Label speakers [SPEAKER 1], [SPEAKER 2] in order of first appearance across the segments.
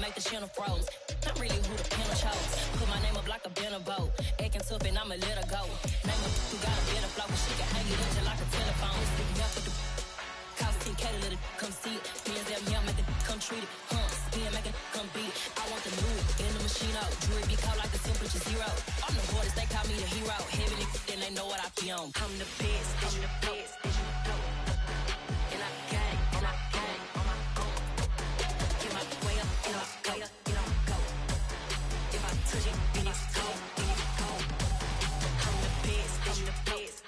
[SPEAKER 1] make the channel froze. I'm really who the panel chose. Put my name up like a banner boat. Acting tough and I'ma let her go. Name her who got a better flow. She can hang it up just like a telephone. Sticking up with the cost 10K to let it come see it. Spins them, yeah, make it come treat it. Spin, make it come beat it. I want the new in the machine out. Jewelry be caught like the temperature zero. I'm the hardest, they call me the hero. Heavy then they know what I be on. I'm the best, I'm the best. And I gang on my own. Get my way up, get off, go, get on, go. If I touch it, then it's cold, then it's cold. I'm the best, I'm the best.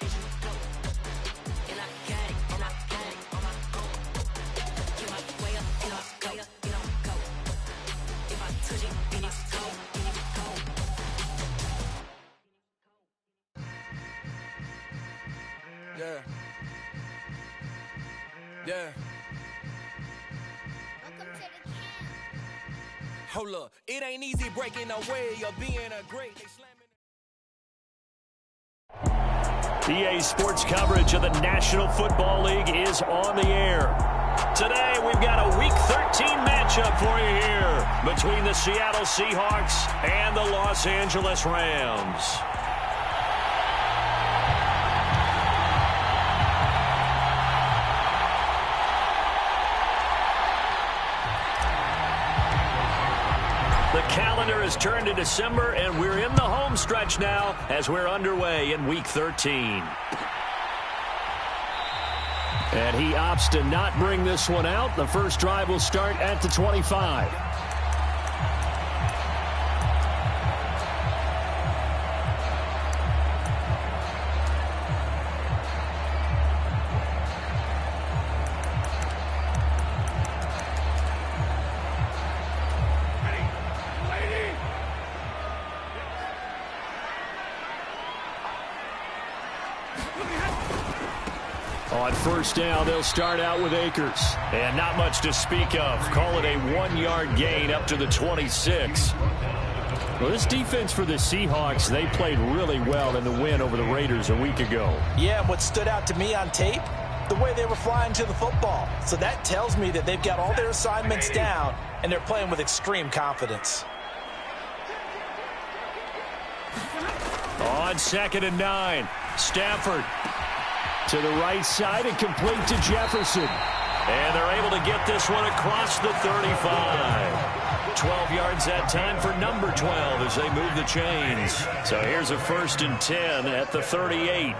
[SPEAKER 1] And I gang on my own. Get my way up, get off, go, get on, go. If I touch it, then it's cold, then it's cold.
[SPEAKER 2] Yeah. Yeah. Hold up, it ain't easy breaking away or being a great.
[SPEAKER 3] EA Sports coverage of the National Football League is on the air. Today, we've got a Week 13 matchup for you here between the Seattle Seahawks and the Los Angeles Rams. The calendar has turned to December, and we're in the home stretch now as we're underway in Week 13. And he opts to not bring this one out. The first drive will start at the 25. On first down, they'll start out with Akers. And not much to speak of. Call it a 1-yard gain up to the 26. Well, this defense for the Seahawks, they played really well in the win over the Raiders a week ago.
[SPEAKER 4] Yeah, what stood out to me on tape, the way they were flying to the football. So that tells me that they've got all their assignments down, and they're playing with extreme confidence.
[SPEAKER 3] On 2nd and 9, Stafford to the right side and complete to Jefferson. And they're able to get this one across the 35. 12 yards that time for number 12 as they move the chains. So here's a 1st and 10 at the 38.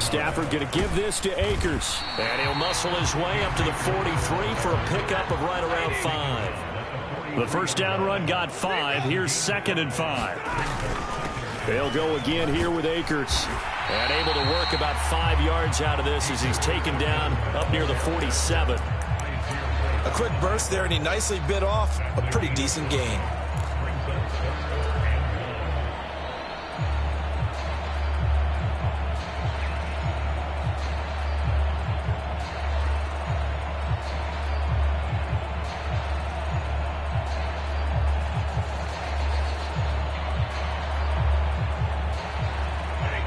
[SPEAKER 3] Stafford going to give this to Akers. And he'll muscle his way up to the 43 for a pickup of right around 5. The first down run got 5. Here's 2nd and 5. They'll go again here with Akers. And able to work about 5 yards out of this as he's taken down up near the 47.
[SPEAKER 4] A quick burst there, and he nicely bit off a pretty decent gain.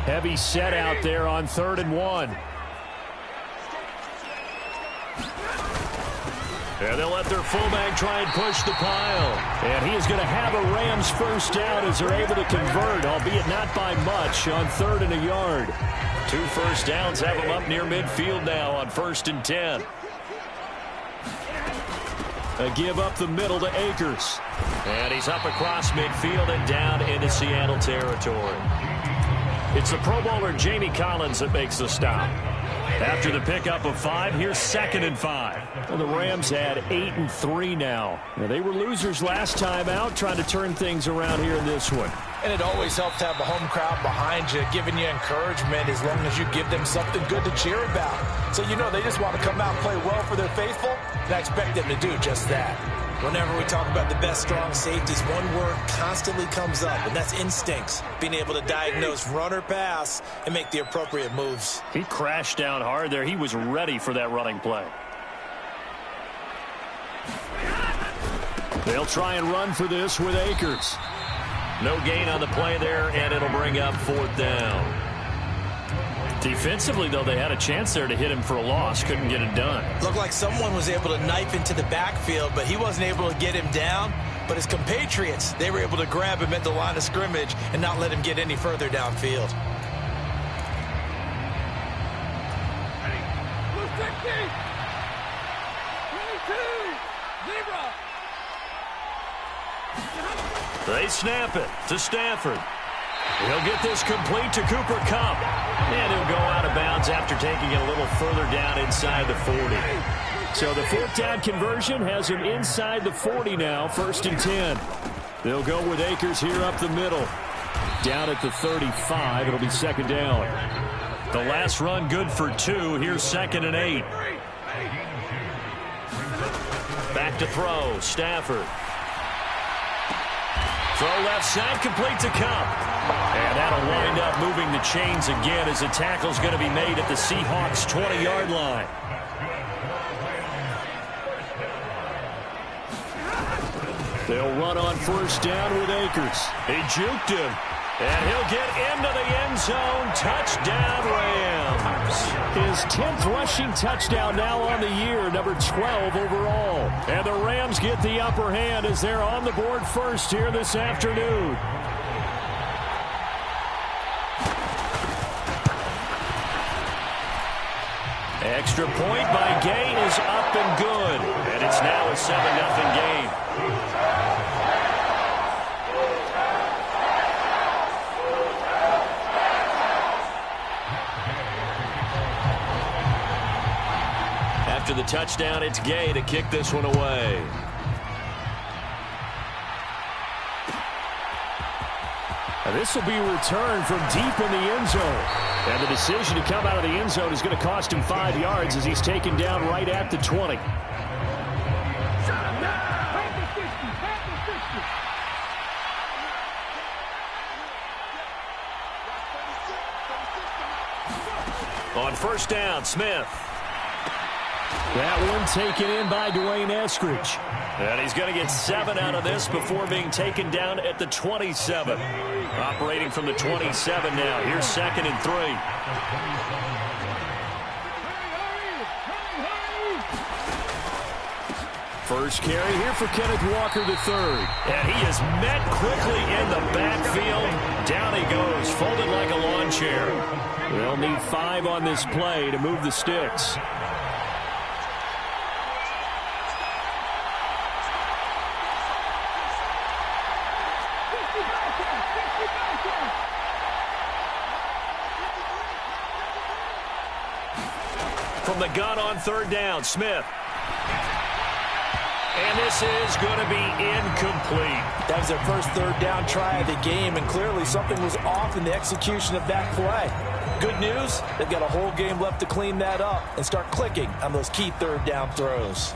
[SPEAKER 3] Heavy set out there on 3rd and 1. And they'll let their fullback try and push the pile. And he is going to have a Rams first down as they're able to convert, albeit not by much, on 3rd and a yard. 2 first downs have them up near midfield now on 1st and 10. A give up the middle to Akers. And he's up across midfield and down into Seattle territory. It's the Pro Bowler Jamie Collins that makes the stop. After the pickup of 5, here's 2nd and 5. Well, the Rams had 8-3 now. They were losers last time out, trying to turn things around here in this one.
[SPEAKER 4] And it always helps to have the home crowd behind you, giving you encouragement as long as you give them something good to cheer about. So you know they just want to come out and play well for their faithful, and I expect them to do just that. Whenever we talk about the best strong safeties, one word constantly comes up, and that's instincts. Being able to diagnose run or pass and make the appropriate moves.
[SPEAKER 3] He crashed down hard there. He was ready for that running play. They'll try and run for this with Akers. No gain on the play there, and it'll bring up 4th down. Defensively, though, they had a chance there to hit him for a loss. Couldn't get it done.
[SPEAKER 4] Looked like someone was able to knife into the backfield, but he wasn't able to get him down. But his compatriots, they were able to grab him at the line of scrimmage and not let him get any further downfield.
[SPEAKER 3] They snap it to Stafford. He'll get this complete to Cooper Kupp. And he'll go out of bounds after taking it a little further down inside the 40. So the fourth down conversion has him inside the 40 now, 1st and 10. They'll go with Akers here up the middle. Down at the 35, it'll be 2nd down. The last run good for 2. Here's 2nd and 8. Back to throw, Stafford. Throw left side, complete to Kupp. And that'll wind up moving the chains again as the tackle's going to be made at the Seahawks' 20-yard line. They'll run on 1st down with Akers. He juked him. And he'll get into the end zone. Touchdown, Rams. His 10th rushing touchdown now on the year, number 12 overall. And the Rams get the upper hand as they're on the board first here this afternoon. Extra point by Gay is up and good. And it's now a 7-0 game. After the touchdown, it's Gay to kick this one away. And this will be returned from deep in the end zone. And the decision to come out of the end zone is going to cost him 5 yards as he's taken down right at the 20. On 1st down, Smith. That one taken in by Dwayne Eskridge. And he's going to get 7 out of this before being taken down at the 27. Operating from the 27 now. Here's 2nd and 3. First carry here for Kenneth Walker III. And he is met quickly in the backfield. Down he goes, folded like a lawn chair. They'll need 5 on this play to move the sticks. From the gun on 3rd down, Smith. And this is going to be incomplete.
[SPEAKER 4] That was their first 3rd down try of the game, and clearly something was off in the execution of that play. Good news, they've got a whole game left to clean that up and start clicking on those key 3rd down throws.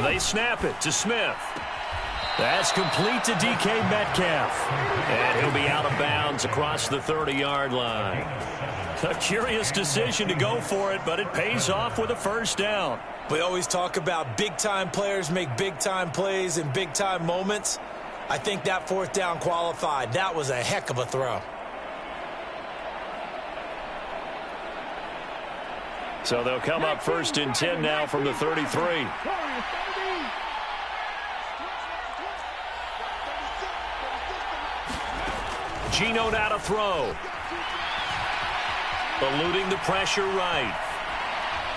[SPEAKER 3] They snap it to Smith. That's complete to DK Metcalf. And he'll be out of bounds across the 30-yard line. A curious decision to go for it, but it pays off with a 1st down.
[SPEAKER 4] We always talk about big-time players make big-time plays in big-time moments. I think that 4th down qualified. That was a heck of a throw.
[SPEAKER 3] So they'll come up 1st and 10 now from the 33. Geno now to throw. Eluding the pressure right.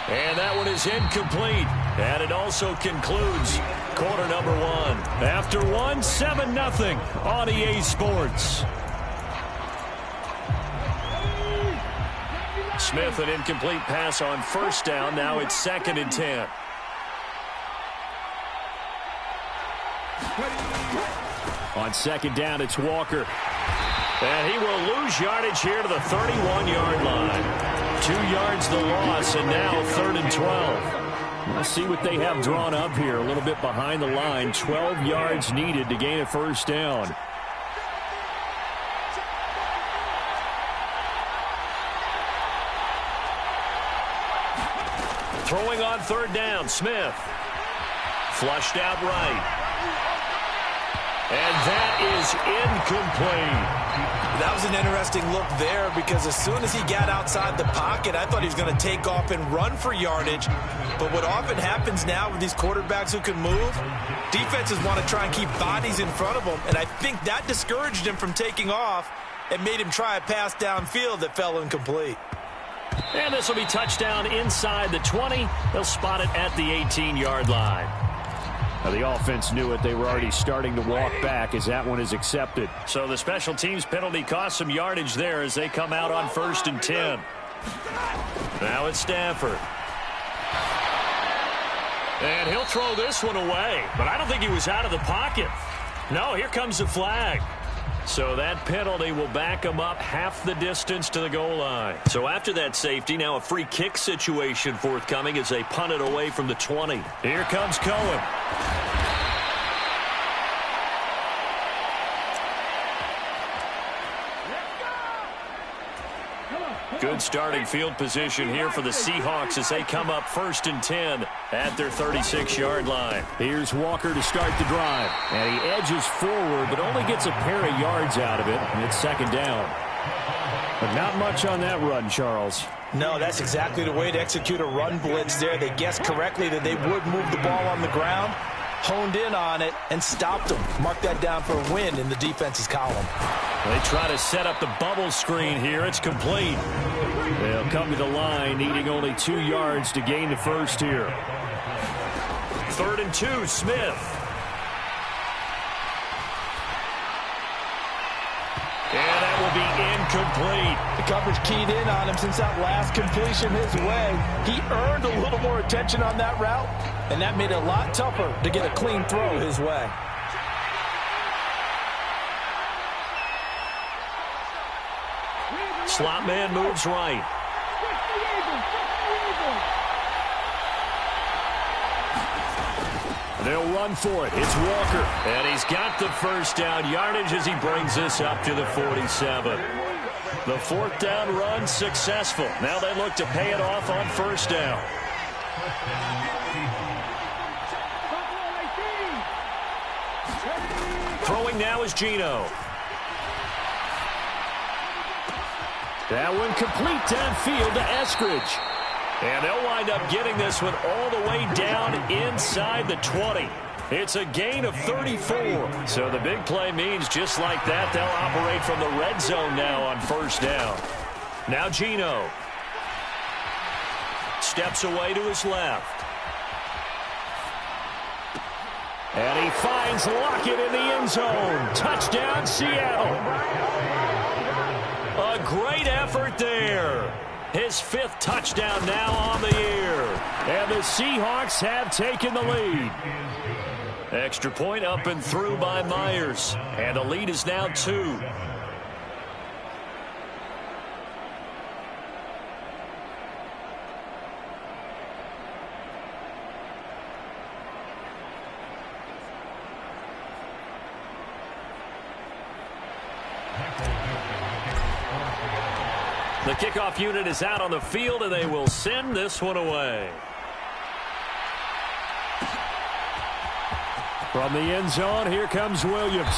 [SPEAKER 3] And that one is incomplete. And it also concludes quarter number 1. After 1, 7-0 on EA Sports. Smith, an incomplete pass on 1st down. Now it's 2nd and 10. On 2nd down, it's Walker. And he will lose yardage here to the 31-yard line. 2 yards the loss, and now 3rd and 12. Let's see what they have drawn up here. A little bit behind the line. 12 yards needed to gain a 1st down. Throwing on 3rd down, Smith. Flushed out right. And that is incomplete.
[SPEAKER 4] That was an interesting look there because as soon as he got outside the pocket, I thought he was going to take off and run for yardage. But what often happens now with these quarterbacks who can move, defenses want to try and keep bodies in front of them. And I think that discouraged him from taking off and made him try a pass downfield that fell incomplete.
[SPEAKER 3] And this will be touchdown inside the 20. They'll spot it at the 18-yard line.
[SPEAKER 5] Now, the offense knew it. They were already starting to walk back as that one is accepted.
[SPEAKER 3] So the special teams penalty cost some yardage there as they come out on 1st and 10. Now it's Stafford. And he'll throw this one away. But I don't think he was out of the pocket. No, here comes the flag. So that penalty will back him up half the distance to the goal line. So after that safety, now a free kick situation forthcoming as they punt it away from the 20. Here comes Cohen. Good starting field position here for the Seahawks as they come up 1st and 10 at their 36-yard line.
[SPEAKER 5] Here's Walker to start the drive. And he edges forward, but only gets a pair of yards out of it, and it's 2nd down. But not much on that run, Charles.
[SPEAKER 4] No, that's exactly the way to execute a run blitz there. They guessed correctly that they would move the ball on the ground, honed in on it, and stopped them. Mark that down for a win in the defense's column.
[SPEAKER 3] They try to set up the bubble screen here. It's complete.
[SPEAKER 5] They'll come to the line, needing only 2 yards to gain the first here.
[SPEAKER 3] 3rd and 2, Smith. And that will be incomplete.
[SPEAKER 4] The coverage keyed in on him since that last completion his way. He earned a little more attention on that route, and that made it a lot tougher to get a clean throw his way.
[SPEAKER 3] Slot man moves right.
[SPEAKER 5] They'll run for it. It's Walker.
[SPEAKER 3] And he's got the first down yardage as he brings this up to the 47. The 4th down run successful. Now they look to pay it off on 1st down. Throwing now is Geno.
[SPEAKER 5] That one complete downfield to Eskridge.
[SPEAKER 3] And they'll wind up getting this one all the way down inside the 20. It's a gain of 34. So the big play means just like that, they'll operate from the red zone now on 1st down. Now Geno. Steps away to his left.
[SPEAKER 5] And he finds Lockett in the end zone. Touchdown, Seattle.
[SPEAKER 3] A great effort there. His 5th touchdown now on the year.
[SPEAKER 5] And the Seahawks have taken the lead.
[SPEAKER 3] Extra point up and through by Myers. And the lead is now 2. The kickoff unit is out on the field, and they will send this one away.
[SPEAKER 5] From the end zone, here comes Williams.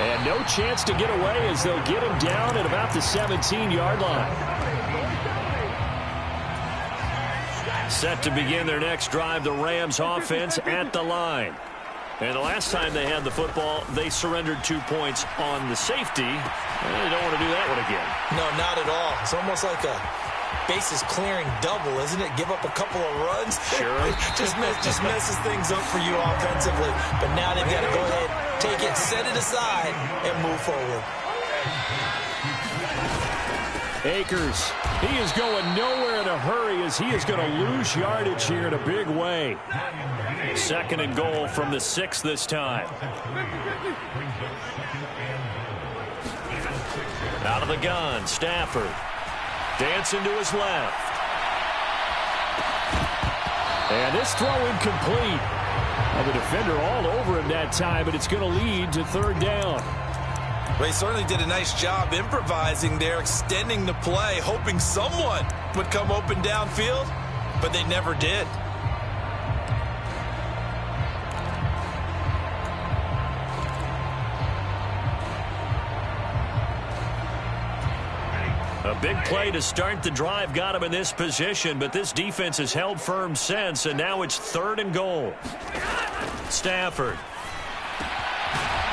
[SPEAKER 5] And no chance to get away as they'll get him down at about the 17-yard line.
[SPEAKER 3] Set to begin their next drive, the Rams offense at the line. And the last time they had the football, they surrendered 2 points on the safety. They don't want to do that one again.
[SPEAKER 4] No, not at all. It's almost like a bases clearing double, isn't it? Give up a couple of runs.
[SPEAKER 3] Sure.
[SPEAKER 4] just messes things up for you offensively. But now they've got to go ahead, take it, set it aside, and move forward.
[SPEAKER 5] Akers, he is going nowhere in a hurry as he is going to lose yardage here in a big way.
[SPEAKER 3] 2nd and goal from the 6 this time. Out of the gun, Stafford. Dancing to his left.
[SPEAKER 5] And this throw incomplete. And the defender all over him that time, but it's going to lead to 3rd down.
[SPEAKER 4] Well, he certainly did a nice job improvising there, extending the play, hoping someone would come open downfield, but they never did.
[SPEAKER 3] A big play to start the drive got him in this position, but this defense has held firm since, and now it's 3rd and goal. Stafford.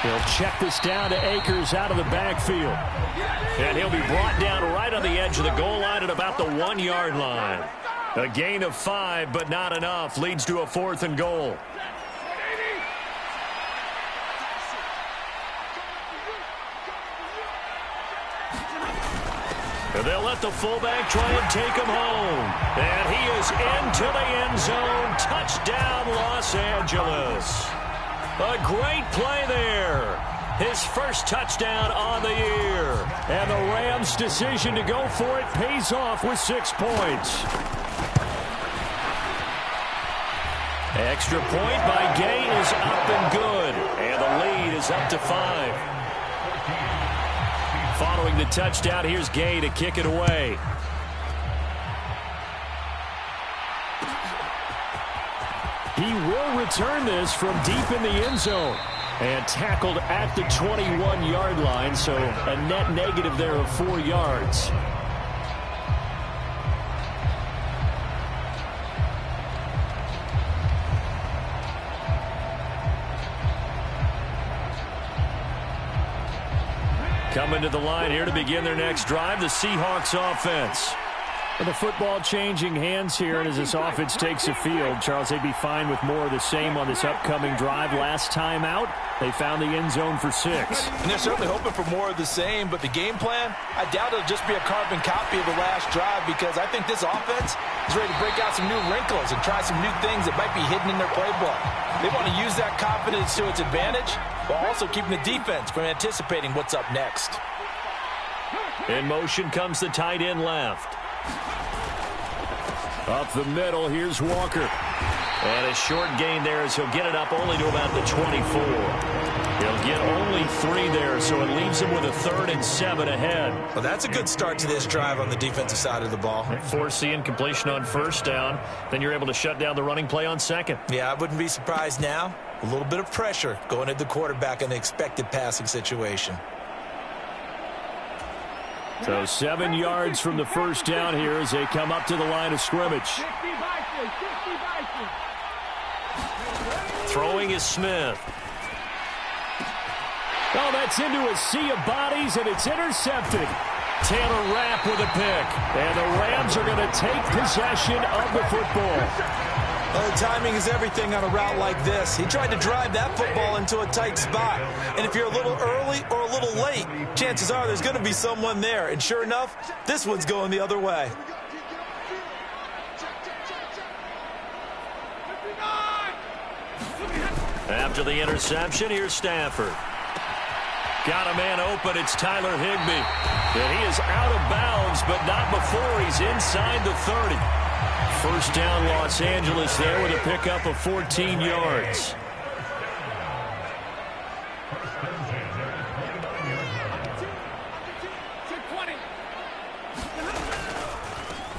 [SPEAKER 5] He'll check this down to Akers out of the backfield.
[SPEAKER 3] And he'll be brought down right on the edge of the goal line at about the 1-yard line. A gain of 5, but not enough. Leads to a 4th and goal. They'll let the fullback try and take him home. And he is into the end zone. Touchdown, Los Angeles. A great play there. His first touchdown on the year.
[SPEAKER 5] And the Rams' decision to go for it pays off with 6 points.
[SPEAKER 3] Extra point by Gay is up and good. And the lead is up to 5. Following the touchdown, here's Gay to kick it away.
[SPEAKER 5] He will return this from deep in the end zone. And tackled at the 21-yard line, so a net negative there of 4 yards.
[SPEAKER 3] Coming to the line here to begin their next drive, the Seahawks offense.
[SPEAKER 5] And the football changing hands here, and as this offense takes the field, Charles, they'd be fine with more of the same on this upcoming drive. Last time out, they found the end zone for 6.
[SPEAKER 4] And they're certainly hoping for more of the same, but the game plan, I doubt it'll just be a carbon copy of the last drive, because I think this offense is ready to break out some new wrinkles and try some new things that might be hidden in their playbook. They want to use that confidence to its advantage, while also keeping the defense from anticipating what's up next.
[SPEAKER 3] In motion comes the tight end left.
[SPEAKER 5] Up the middle, here's Walker.
[SPEAKER 3] And a short gain there as he'll get it up only to about the 24. He'll get only 3 there, so it leaves him with a 3rd and 7 ahead.
[SPEAKER 4] Well, that's a good start to this drive on the defensive side of the ball.
[SPEAKER 3] Force the incompletion on 1st down. Then you're able to shut down the running play on 2nd.
[SPEAKER 4] Yeah, I wouldn't be surprised now. A little bit of pressure going at the quarterback in an expected passing situation.
[SPEAKER 5] So 7 yards from the 1st down here as they come up to the line of scrimmage.
[SPEAKER 3] Throwing is Smith.
[SPEAKER 5] Oh, that's into a sea of bodies, and it's intercepted.
[SPEAKER 3] Taylor Rapp with a pick.
[SPEAKER 5] And the Rams are going to take possession of the football.
[SPEAKER 4] Well, the timing is everything on a route like this. He tried to drive that football into a tight spot. And if you're a little early or a little late, chances are there's going to be someone there. And sure enough, this one's going the other way.
[SPEAKER 3] After the interception, here's Stafford. Got a man open. It's Tyler Higbee. And he is out of bounds, but not before he's inside the 30. 1st down, Los Angeles there with a pickup of 14 yards.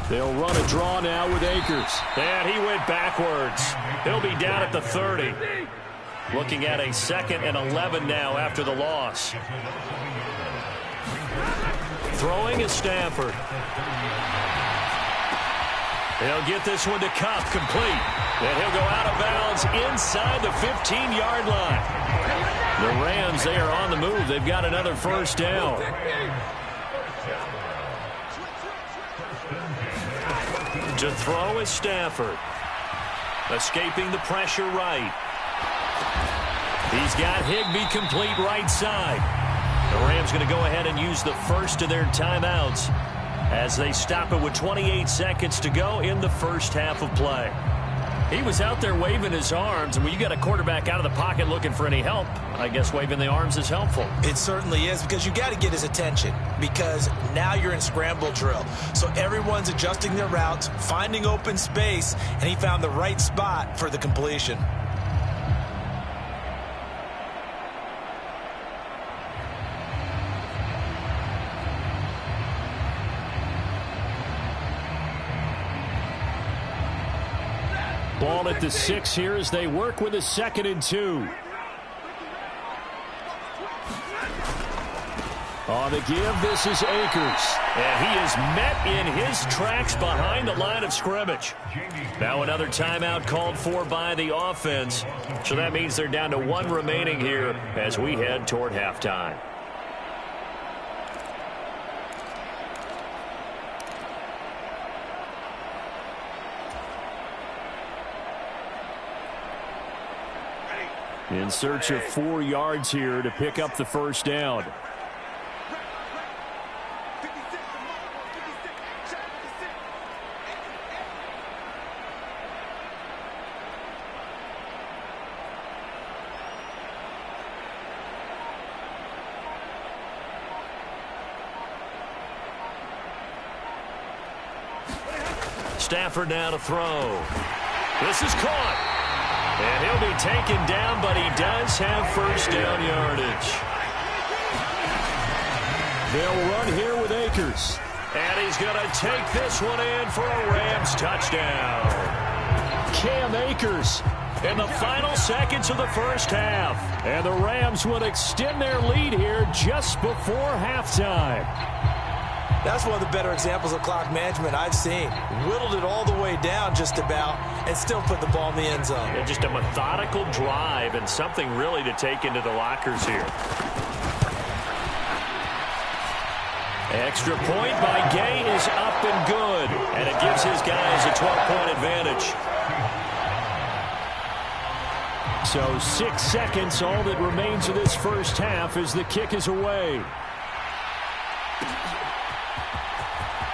[SPEAKER 5] They'll run a draw now with Akers.
[SPEAKER 3] And he went backwards. He'll be down at the 30. Looking at a 2nd and 11 now after the loss. Throwing is Stafford. He'll get this one to Cup, complete. And he'll go out of bounds inside the 15-yard line. The Rams, they are on the move. They've got another 1st down. To throw is Stafford. Escaping the pressure right. He's got Higbee complete right side. The Rams going to go ahead and use the first of their timeouts as they stop it with 28 seconds to go in the 1st half of play. He was out there waving his arms, and when you got a quarterback out of the pocket looking for any help, I guess waving the arms is helpful.
[SPEAKER 4] It certainly is, because you got to get his attention, because now you're in scramble drill. So everyone's adjusting their routes, finding open space, and he found the right spot for the completion.
[SPEAKER 5] Ball at the 6 here as they work with a 2nd and 2. On the give, this is Akers.
[SPEAKER 3] And he is met in his tracks behind the line of scrimmage. Now another timeout called for by the offense. So that means they're down to one remaining here as we head toward halftime.
[SPEAKER 5] In search of 4 yards here to pick up the first down.
[SPEAKER 3] Stafford now to throw. This is caught. And he'll be taken down, but he does have first down yardage.
[SPEAKER 5] They'll run here with Akers.
[SPEAKER 3] And he's going to take this one in for a Rams touchdown.
[SPEAKER 5] Cam Akers
[SPEAKER 3] In the final seconds of the first half.
[SPEAKER 5] And the Rams would extend their lead here just before halftime.
[SPEAKER 4] That's one of the better examples of clock management I've seen. Whittled it all the way down just about and still put the ball in the end zone.
[SPEAKER 3] Yeah, just a methodical drive and something really to take into the lockers here.
[SPEAKER 5] Extra point by Gay is up and good.
[SPEAKER 3] And it gives his guys a 12-point advantage.
[SPEAKER 5] So 6 seconds, all that remains of this first half as the kick is away.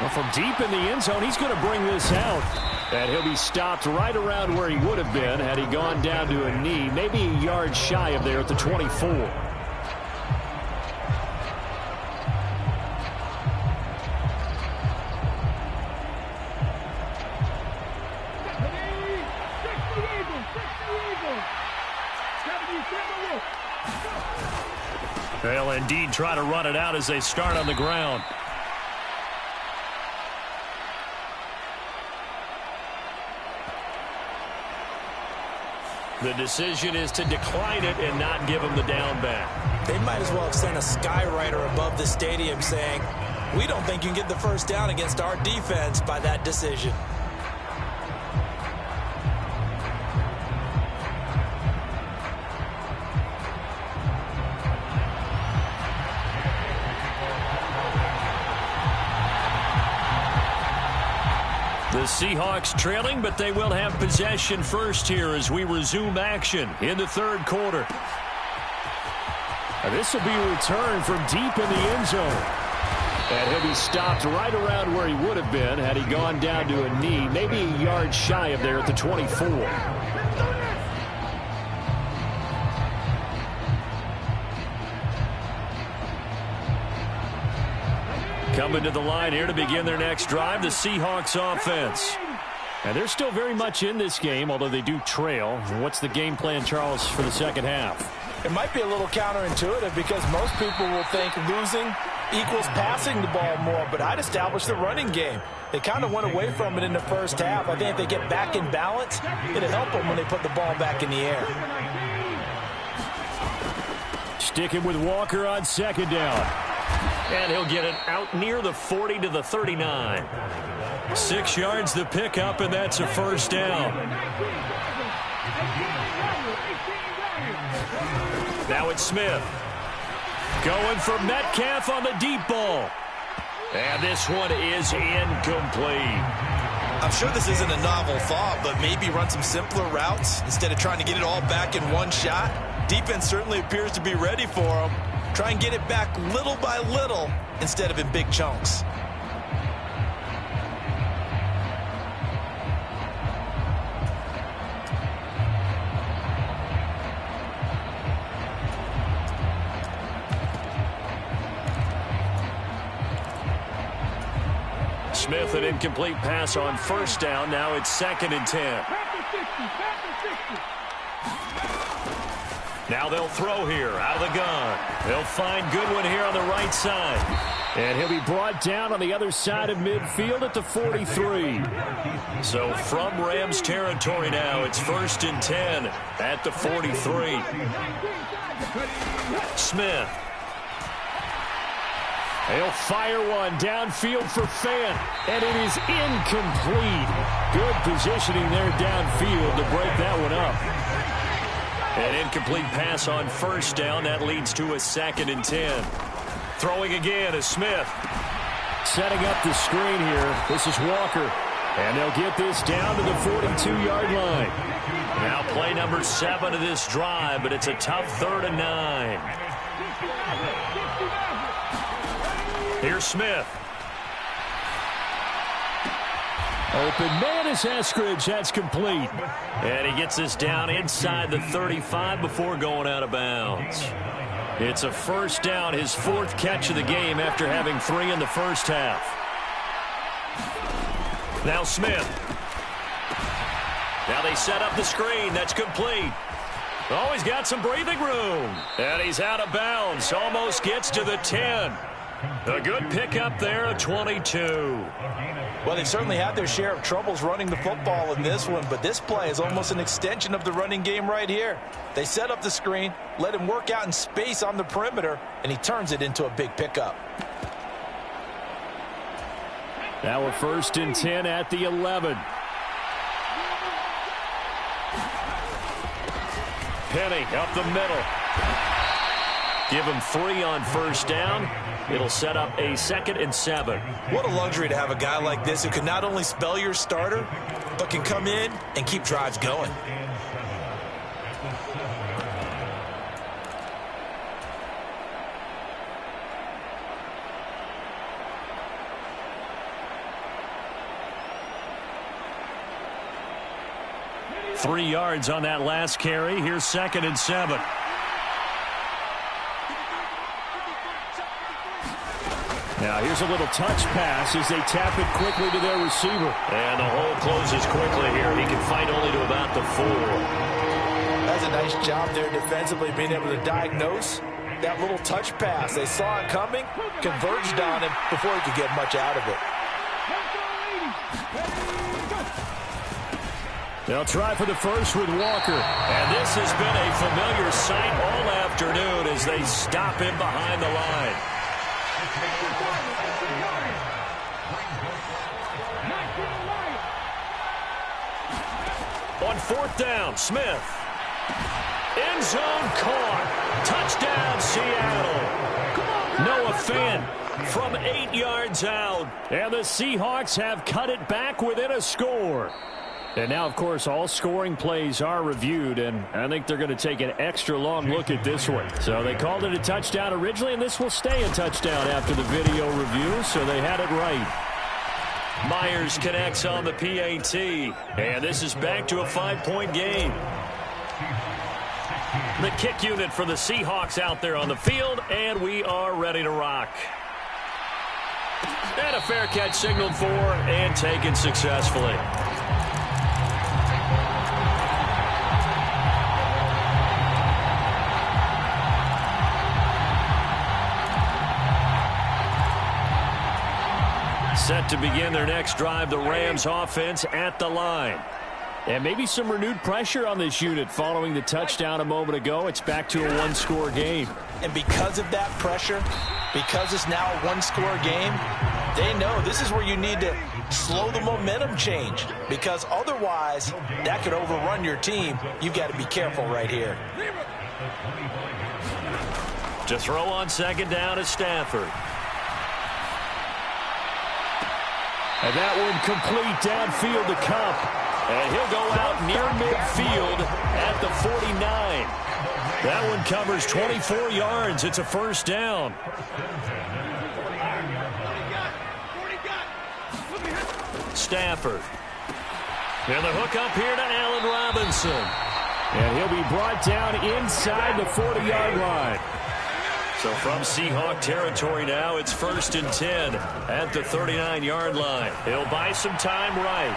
[SPEAKER 5] Well, from deep in the end zone, he's going to bring this out. And he'll be stopped right around where he would have been had he gone down to a knee, maybe a yard shy of there at the 24.
[SPEAKER 3] They'll indeed try to run it out as they start on the ground. The decision is to decline it and not give him the down back.
[SPEAKER 4] They might as well have sent a skywriter above the stadium saying, we don't think you can get the first down against our defense by that decision.
[SPEAKER 3] The Seahawks trailing, but they will have possession first here as we resume action in the third quarter.
[SPEAKER 5] This will be a return from deep in the end zone. And he'll be stopped right around where he would have been had he gone down to a knee, maybe a yard shy of there at the 24.
[SPEAKER 3] Coming to the line here to begin their next drive, the Seahawks offense.
[SPEAKER 5] And they're still very much in this game, although they do trail. What's the game plan, Charles, for the second half?
[SPEAKER 4] It might be a little counterintuitive because most people will think losing equals passing the ball more, but I'd establish the running game. They kind of went away from it in the first half. I think if they get back in balance, it'll help them when they put the ball back in the air.
[SPEAKER 5] Sticking with Walker on second down.
[SPEAKER 3] And he'll get it out near the 40 to the 39. 6 yards the pickup, and that's a first down. Now it's Smith. Going for Metcalf on the deep ball. And this one is incomplete.
[SPEAKER 6] I'm sure this isn't a novel thought, but maybe run some simpler routes instead of trying to get it all back in one shot. Defense certainly appears to be ready for him. Try and get it back little by little instead of in big chunks.
[SPEAKER 3] Smith, an incomplete pass on first down. Now it's 2nd and 10. Now they'll throw here out of the gun. They'll find Goodwin here on the right side.
[SPEAKER 5] And he'll be brought down on the other side of midfield at the 43.
[SPEAKER 3] So from Rams territory now, it's 1st and 10 at the 43. Smith.
[SPEAKER 5] He'll fire one downfield for Fant, and it is incomplete. Good positioning there downfield to break that one up. An incomplete pass on first down. That leads to a 2nd and 10. Throwing again is Smith. Setting up the screen here. This is Walker. And they'll get this down to the 42-yard line. Now play number 7 of this drive, but it's a tough 3rd and 9. Here's Smith. Open man is Eskridge. That's complete. And he gets this down inside the 35 before going out of bounds. It's a first down, his 4th catch of the game after having 3 in the first half. Now Smith. Now they set up the screen. That's complete. Oh, he's got some breathing room. And he's out of bounds. Almost gets to the 10. A good pickup there, a 22.
[SPEAKER 4] Well, they certainly had their share of troubles running the football in this one, but this play is almost an extension of the running game right here. They set up the screen, let him work out in space on the perimeter, and he turns it into a big pickup.
[SPEAKER 5] Now a 1st and 10 at the 11. Penny up the middle. Give him 3 on first down. It'll set up a 2nd and 7.
[SPEAKER 6] What a luxury to have a guy like this who can not only spell your starter, but can come in and keep drives going.
[SPEAKER 5] Three yards on that last carry. Here's 2nd and 7. Now here's a little touch pass as they tap it quickly to their receiver.
[SPEAKER 3] And the hole closes quickly here. He can fight only to about the 4.
[SPEAKER 4] That's a nice job there defensively, being able to diagnose that little touch pass. They saw it coming, converged on him before he could get much out of it.
[SPEAKER 5] They'll try for the first with Walker.
[SPEAKER 3] And this has been a familiar sight all afternoon as they stop him behind the line. On 4th down, Smith. End zone caught. Touchdown, Seattle. Noah Fant from 8 yards out.
[SPEAKER 5] And the Seahawks have cut it back within a score. And now, of course, all scoring plays are reviewed, and I think they're going to take an extra long look at this one. So they called it a touchdown originally, and this will stay a touchdown after the video review, so they had it right.
[SPEAKER 3] Myers connects on the PAT, and this is back to a 5-point game. The kick unit for the Seahawks out there on the field, and we are ready to rock. And a fair catch signaled for and taken successfully. Set to begin their next drive, the Rams offense at the line.
[SPEAKER 5] And maybe some renewed pressure on this unit following the touchdown a moment ago. It's back to a one-score game.
[SPEAKER 4] And because of that pressure, because it's now a one-score game, they know this is where you need to slow the momentum change, because otherwise that could overrun your team. You've got to be careful right here.
[SPEAKER 3] To throw on 2nd down is Stafford.
[SPEAKER 5] And that one complete downfield to Cup. And he'll go out near midfield at the 49. That one covers 24 yards. It's a first down. Stafford. And the hook up here to Allen Robinson. And he'll be brought down inside the 40-yard line.
[SPEAKER 3] So from Seahawk territory now, it's 1st and 10 at the 39-yard line. He'll buy some time right.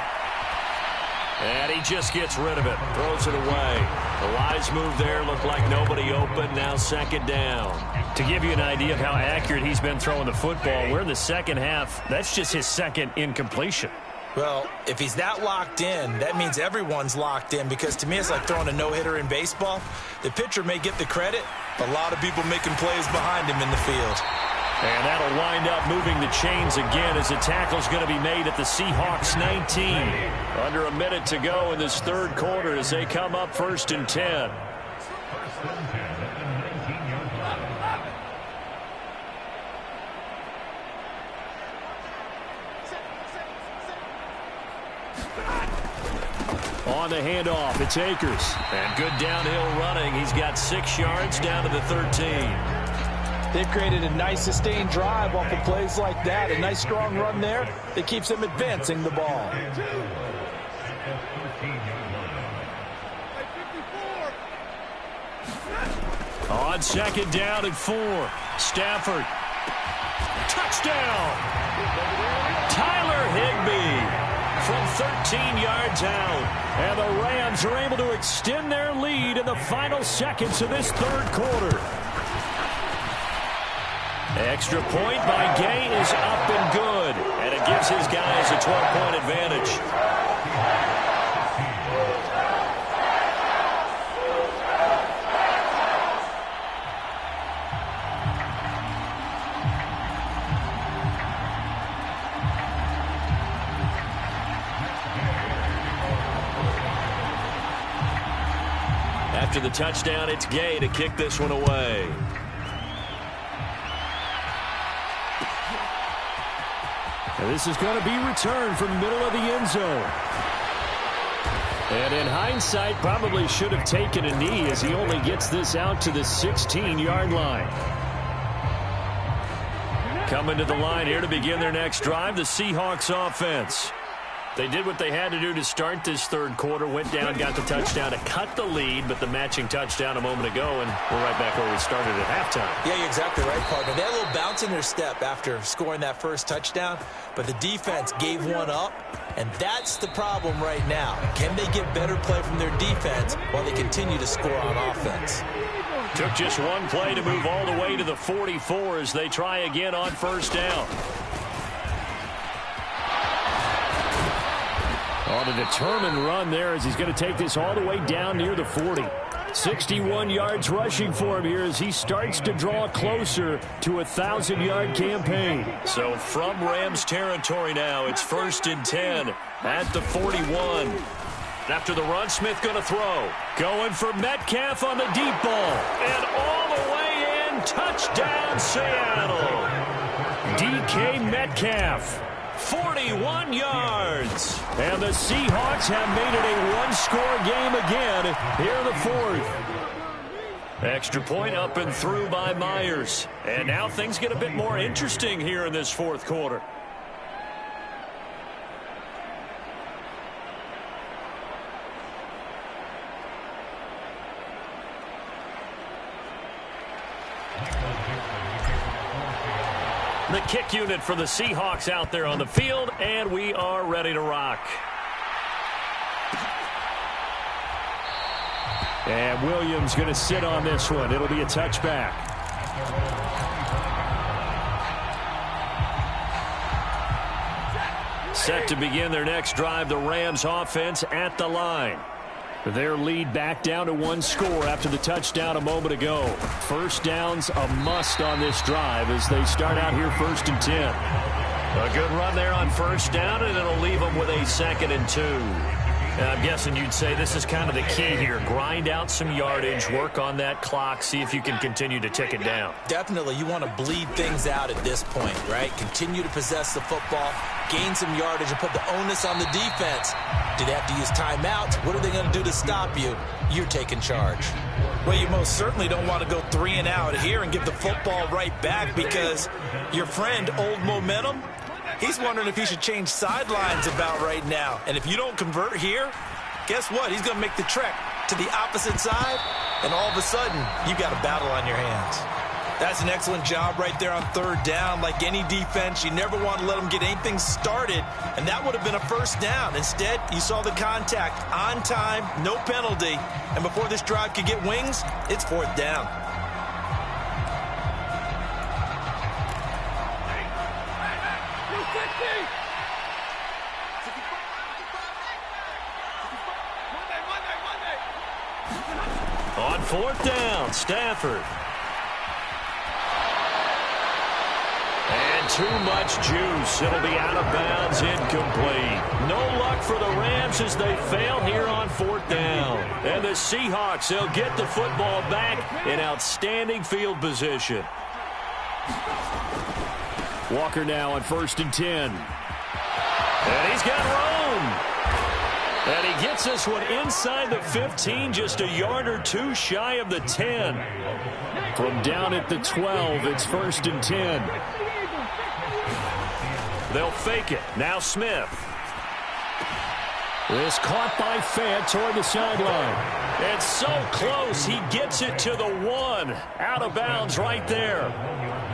[SPEAKER 3] And he just gets rid of it, throws it away. The Lions move there, looked like nobody open, now 2nd down.
[SPEAKER 5] To give you an idea of how accurate he's been throwing the football, we're in the second half. That's just his 2nd incompletion.
[SPEAKER 6] Well, if he's that locked in, that means everyone's locked in, because to me it's like throwing a no-hitter in baseball. The pitcher may get the credit, but a lot of people making plays behind him in the field.
[SPEAKER 3] And that'll wind up moving the chains again as the tackle's going to be made at the Seahawks 19. Under a minute to go in this third quarter as they come up 1st and 10. On the handoff, it's Akers. And good downhill running. He's got 6 yards down to the 13.
[SPEAKER 4] They've created a nice sustained drive off of plays like that. A nice strong run there that keeps them advancing the ball.
[SPEAKER 3] On 2nd down and 4. Stafford. Touchdown! Tyler Higbee from 13 yards out. And the Rams are able to extend their lead in the final seconds of this third quarter. Extra point by Gay is up and good. And it gives his guys a 12-point advantage. After the touchdown, it's Gay to kick this one away.
[SPEAKER 5] And this is going to be returned from middle of the end zone. And in hindsight, probably should have taken a knee as he only gets this out to the 16-yard line. Coming to the line here to begin their next drive, the Seahawks offense. They did what they had to do to start this third quarter, went down, got the touchdown to cut the lead, but the matching touchdown a moment ago, and we're right back where we started at halftime.
[SPEAKER 6] Yeah, you're exactly right, partner. They had a little bounce in their step after scoring that first touchdown, but the defense gave one up, and that's the problem right now. Can they get better play from their defense while they continue to score on offense?
[SPEAKER 3] Took just one play to move all the way to the 44 as they try again on 1st down. On a determined run there as he's going to take this all the way down near the 40. 61 yards rushing for him here as he starts to draw closer to a 1,000-yard campaign. So from Rams territory now, it's 1st and 10 at the 41. After the run, Smith going to throw. Going for Metcalf on the deep ball. And all the way in, touchdown Seattle. DK Metcalf. 41 yards. And the Seahawks have made it a one-score game again here in the 4th. Extra point up and through by Myers. And now things get a bit more interesting here in this 4th quarter. The kick unit for the Seahawks out there on the field, and we are ready to rock.
[SPEAKER 5] And Williams going to sit on this one. It'll be a touchback.
[SPEAKER 3] Set to begin their next drive, the Rams offense at the line.
[SPEAKER 5] Their lead back down to 1 score after the touchdown a moment ago. First down's a must on this drive as they start out here 1st and 10.
[SPEAKER 3] A good run there on 1st down, and it'll leave them with a 2nd and 2. And I'm guessing you'd say this is kind of the key here. Grind out some yardage, work on that clock, see if you can continue to tick it down.
[SPEAKER 6] Definitely, you want to bleed things out at this point, right? Continue to possess the football, gain some yardage, and put the onus on the defense. Do they have to use timeouts? What are they going to do to stop you? You're taking charge.
[SPEAKER 4] Well, you most certainly don't want to go 3 and out here and give the football right back because your friend, Old Momentum, he's wondering if he should change sidelines about right now. And if you don't convert here, guess what? He's going to make the trek to the opposite side, and all of a sudden, you've got a battle on your hands. That's an excellent job right there on 3rd down. Like any defense, you never want to let them get anything started, and that would have been a 1st down. Instead, you saw the contact on time, no penalty, and before this drive could get wings, it's 4th down.
[SPEAKER 3] On 4th down, Stafford. too much juice. It'll be out of bounds, incomplete. No luck for the Rams as they fail here on 4th down. And the Seahawks, they'll get the football back in outstanding field position.
[SPEAKER 5] Walker now on 1st and 10.
[SPEAKER 3] And he's got room. And he gets this one inside the 15, just a yard or two shy of the 10.
[SPEAKER 5] From down at the 12, it's 1st and 10.
[SPEAKER 3] They'll fake it. Now Smith.
[SPEAKER 5] This caught by Fant toward the sideline.
[SPEAKER 3] It's so close. He gets it to the 1. Out of bounds right there.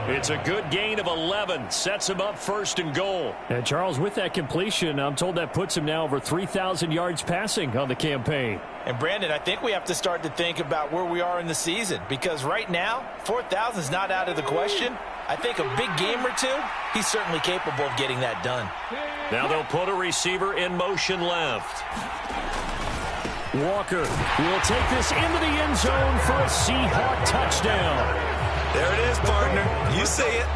[SPEAKER 3] It's a good gain of 11. Sets him up 1st and goal.
[SPEAKER 5] And Charles, with that completion, I'm told that puts him now over 3,000 yards passing on the campaign.
[SPEAKER 4] And Brandon, I think we have to start to think about where we are in the season, because right now 4,000 is not out of the question. I think a big game or two, he's certainly capable of getting that done.
[SPEAKER 3] Now they'll put a receiver in motion left.
[SPEAKER 5] Walker will take this into the end zone for a Seahawk touchdown.
[SPEAKER 6] There it is, partner. You say it.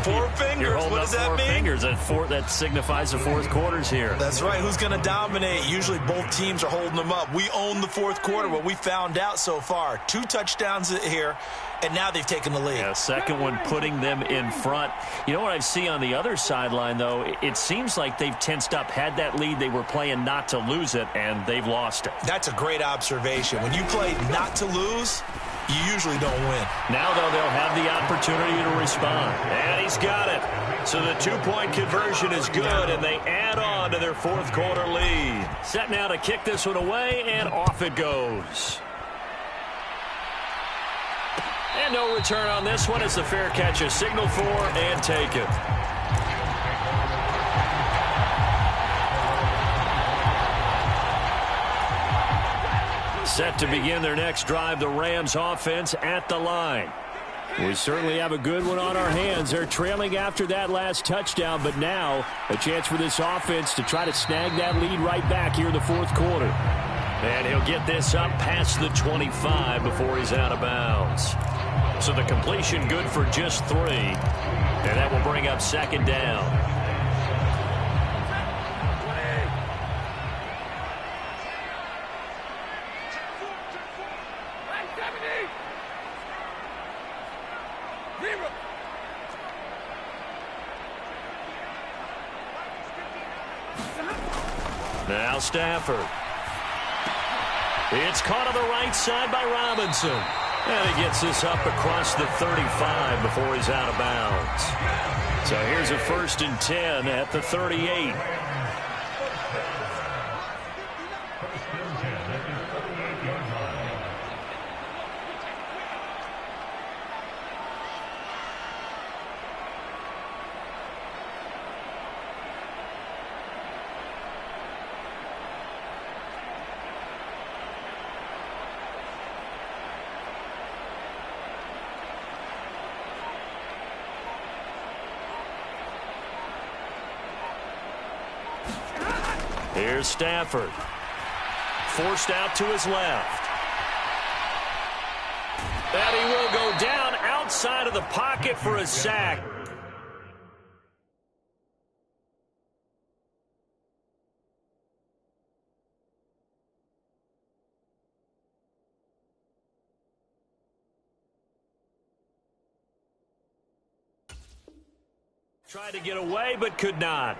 [SPEAKER 6] 4 fingers. What does that mean?
[SPEAKER 3] 4 fingers. That signifies the 4th quarter's here.
[SPEAKER 6] That's right. Who's going to dominate? Usually both teams are holding them up. We own the 4th quarter, what we found out so far. 2 touchdowns here, and now they've taken the lead.
[SPEAKER 3] Yeah, second one putting them in front. You know what I see on the other sideline, though? It seems like they've tensed up, had that lead. They were playing not to lose it, and they've lost it.
[SPEAKER 6] That's a great observation. When you play not to lose, you usually don't win.
[SPEAKER 3] Now, though, they'll have the opportunity to respond. And he's got it. So the 2-point conversion is good, and they add on to their 4th quarter lead. Set now to kick this one away, and off it goes. And no return on this one as the fair catch is signaled for and taken. Set to begin their next drive, the Rams offense at the line.
[SPEAKER 5] We certainly have a good one on our hands. They're trailing after that last touchdown, but now a chance for this offense to try to snag that lead right back here in the 4th quarter.
[SPEAKER 3] And he'll get this up past the 25 before he's out of bounds. So the completion good for just 3. And that will bring up 2nd down. Now Stafford. It's caught on the right side by Robinson. And he gets this up across the 35 before he's out of bounds. So here's a 1st and 10 at the 38. Here's Stafford. Forced out to his left. And he will go down outside of the pocket for a sack. Tried to get away, but could not.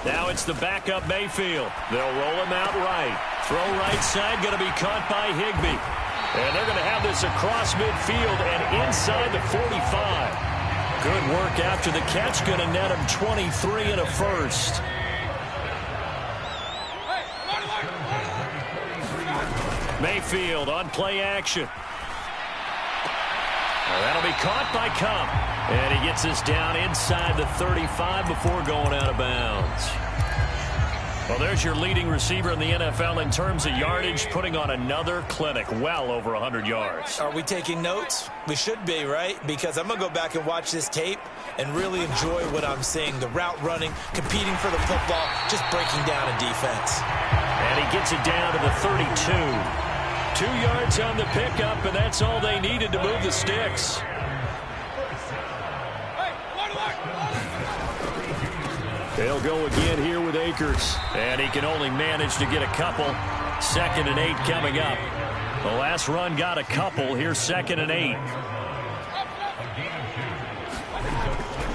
[SPEAKER 3] Now it's the backup Mayfield. They'll roll him out right. Throw right side, going to be caught by Higbee. And they're going to have this across midfield and inside the 45. Good work after the catch, going to net him 23 and a first. Mayfield on play action. That'll be caught by Cup. And he gets this down inside the 35 before going out of bounds. Well, there's your leading receiver in the NFL in terms of yardage, putting on another clinic, well over 100 yards.
[SPEAKER 6] Are we taking notes? We should be, right? Because I'm going to go back and watch this tape and really enjoy what I'm seeing. The route running, competing for the football, just breaking down a defense.
[SPEAKER 3] And he gets it down to the 32. 2 yards on the pickup, and that's all they needed to move the sticks. They'll go again here with Akers. And he can only manage to get a couple. 2nd and 8 coming up. The last run got a couple. Here's 2nd and 8.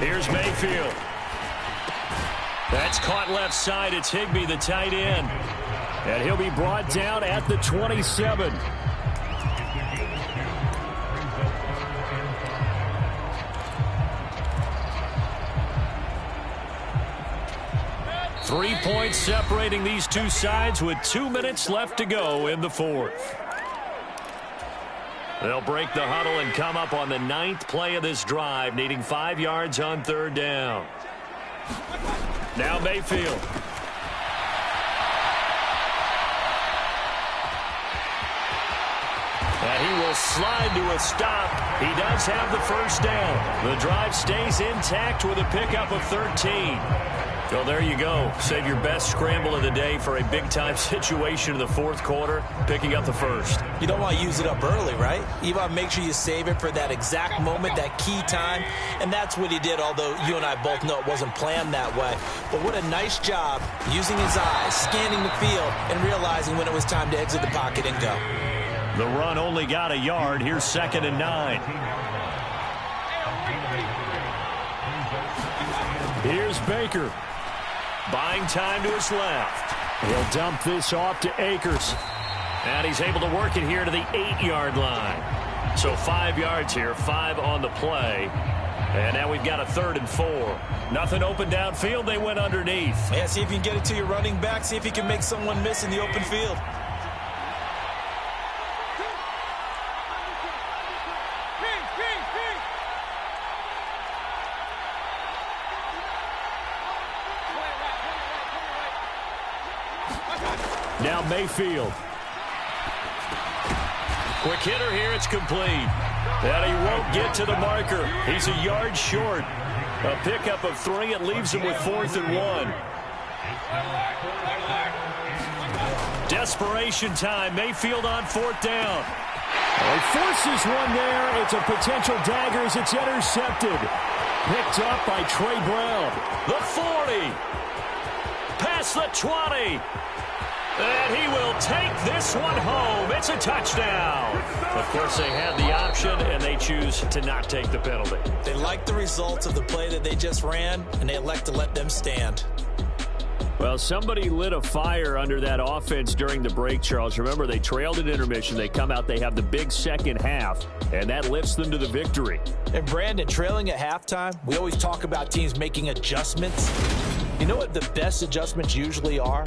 [SPEAKER 3] Here's Mayfield. That's caught left side. It's Higbee, the tight end. And he'll be brought down at the 27. Three points separating these two sides with 2 minutes left to go in the fourth. They'll break the huddle and come up on the 9th play of this drive, needing 5 yards on 3rd down. Now Mayfield. And he will slide to a stop. He does have the first down. The drive stays intact with a pickup of 13. Well, there you go. Save your best scramble of the day for a big-time situation in the fourth quarter, picking up the first.
[SPEAKER 6] You don't want to use it up early, right? You want to make sure you save it for that exact moment, that key time, and that's what he did, although you and I both know it wasn't planned that way. But what a nice job using his eyes, scanning the field, and realizing when it was time to exit the pocket and go.
[SPEAKER 3] The run only got a yard. Here's 2nd and 9. Here's Baker. Buying time to his left. He'll dump this off to Akers. And he's able to work it here to the 8-yard line. So 5 yards here, 5 on the play. And now we've got a 3rd and 4. Nothing open downfield. They went underneath.
[SPEAKER 6] Yeah, see if you can get it to your running back. See if you can make someone miss in the open field.
[SPEAKER 3] Now Mayfield. Quick hitter here. It's complete. And he won't get to the marker. He's a yard short. A pickup of 3. It leaves him with 4th and 1. Desperation time. Mayfield on 4th down. He forces one there. It's a potential dagger as it's intercepted. Picked up by Trey Brown. The 40. Past the 20. And he will take this one home. It's a touchdown. Of course, they had the option, and they choose to not take the penalty.
[SPEAKER 6] They like the results of the play that they just ran, and they elect to let them stand.
[SPEAKER 3] Well, somebody lit a fire under that offense during the break, Charles. Remember, they trailed at intermission. They come out, they have the big second half, and that lifts them to the victory.
[SPEAKER 6] And, Brandon, trailing at halftime, we always talk about teams making adjustments. You know what the best adjustments usually are?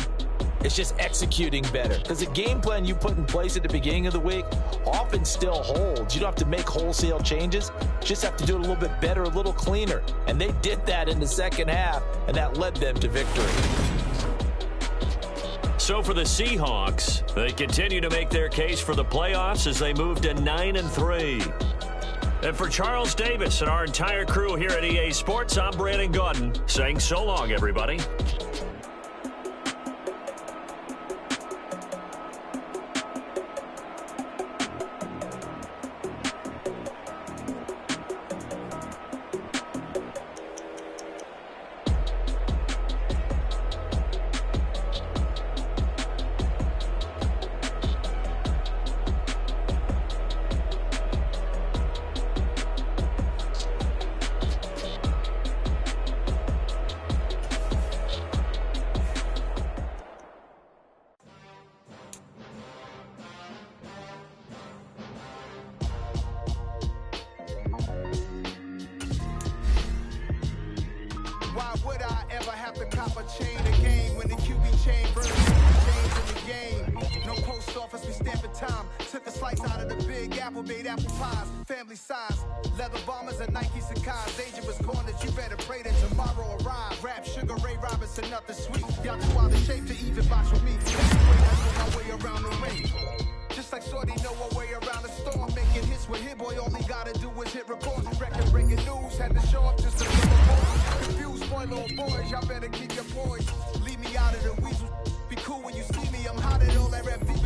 [SPEAKER 6] It's just executing better. Because the game plan you put in place at the beginning of the week often still holds. You don't have to make wholesale changes. Just have to do it a little bit better, a little cleaner. And they did that in the second half, and that led them to victory.
[SPEAKER 3] So for the Seahawks, they continue to make their case for the playoffs as they move to 9-3. And for Charles Davis and our entire crew here at EA Sports, I'm Brandon Gaudin saying so long, everybody.
[SPEAKER 7] Took a slice bites out of the big apple, made apple pies, family size. Leather bombers and Nike Sacai's, dangerous corners, you better pray that tomorrow arrive. Rap, Sugar Ray Robinson, nothing sweet. Y'all too out of shape to even box with me. That's the way I know my way around the ring. Just like Shorty know her way around the storm. Making hits with Hit Boy, all he gotta do is hit record. Record breaking news, had to show up just to report. Confused boy, little boys, y'all better keep your poise. Leave me out of the weasel. Be cool when you see me, I'm hot at all that rap deep.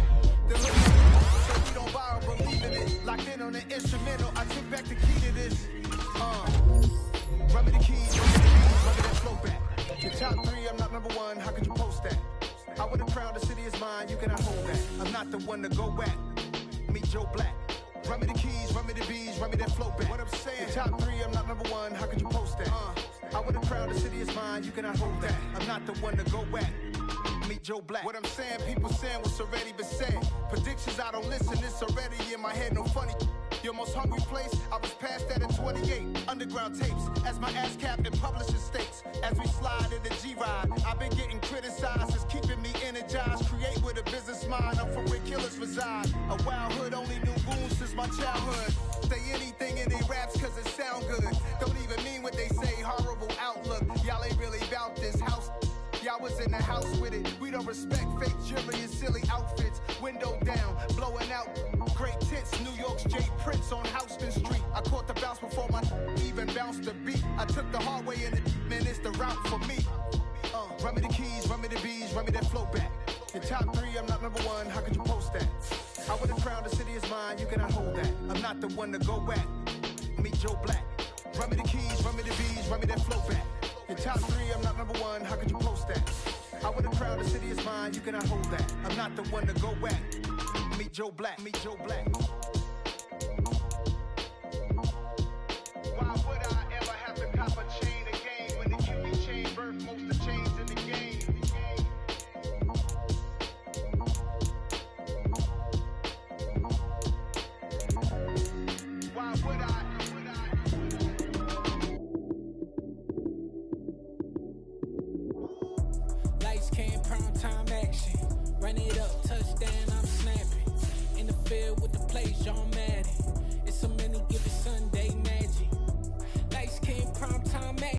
[SPEAKER 7] The hood, so we don't borrow, believe in it. Locked in on the instrumental, I took back the key to this. Run me the keys, run me the beats, run me that flow back. Your top 3, I'm not number 1, how could you post that? I would have crowned the city is mine, you cannot hold that. I'm not the one to go back. Meet Joe Black. Run me the keys, run me the bees, run me that flow back. What I'm saying, your top 3, I'm not number 1, how could you post that? I would have crowned the city is mine, you cannot hold that. I'm not the one to go back. Meet Joe Black. What I'm saying, people saying what's already been said. Predictions, I don't listen, it's already in my head, no funny. Your most hungry place, I was past that at 28. Underground tapes, as my ass cap in publishing states. As we slide in the G-Ride, I've been getting criticized, it's keeping me energized. Create with a business mind, I'm from where killers reside. A wild hood, only knew goons since my childhood. Say anything in they raps cause it sound good. Don't even mean what they say, horrible outlook. Y'all ain't really about this house. Y'all was in the house with it. We don't respect fake jewelry and silly outfits. Window down, blowing out great tits. New York's J. Prince on Houston Street. I caught the bounce before my even bounced the beat. I took the hard way in it, man, it's the route for me. Run me the keys, run me the bees, run me that flow back. Your top 3, I'm not number 1, how could you post that? I would have crowned the city is mine, you cannot hold that. I'm not the one to go back. Meet Joe Black. Run me the keys, run me the bees, run me that flow back. Your top 3, I'm not number 1, how could you post that? I would have crowned the city is mine, you cannot hold that. I'm not the one to go back. Meet Joe Black, meet Joe Black. Why would I ever have to cop a chain again when the QB chain birthed most of the chains in the game? Why would I?
[SPEAKER 8] Lights came, prime time action. Run it up, touchdown, I'm snapping. In the field with the plays, y'all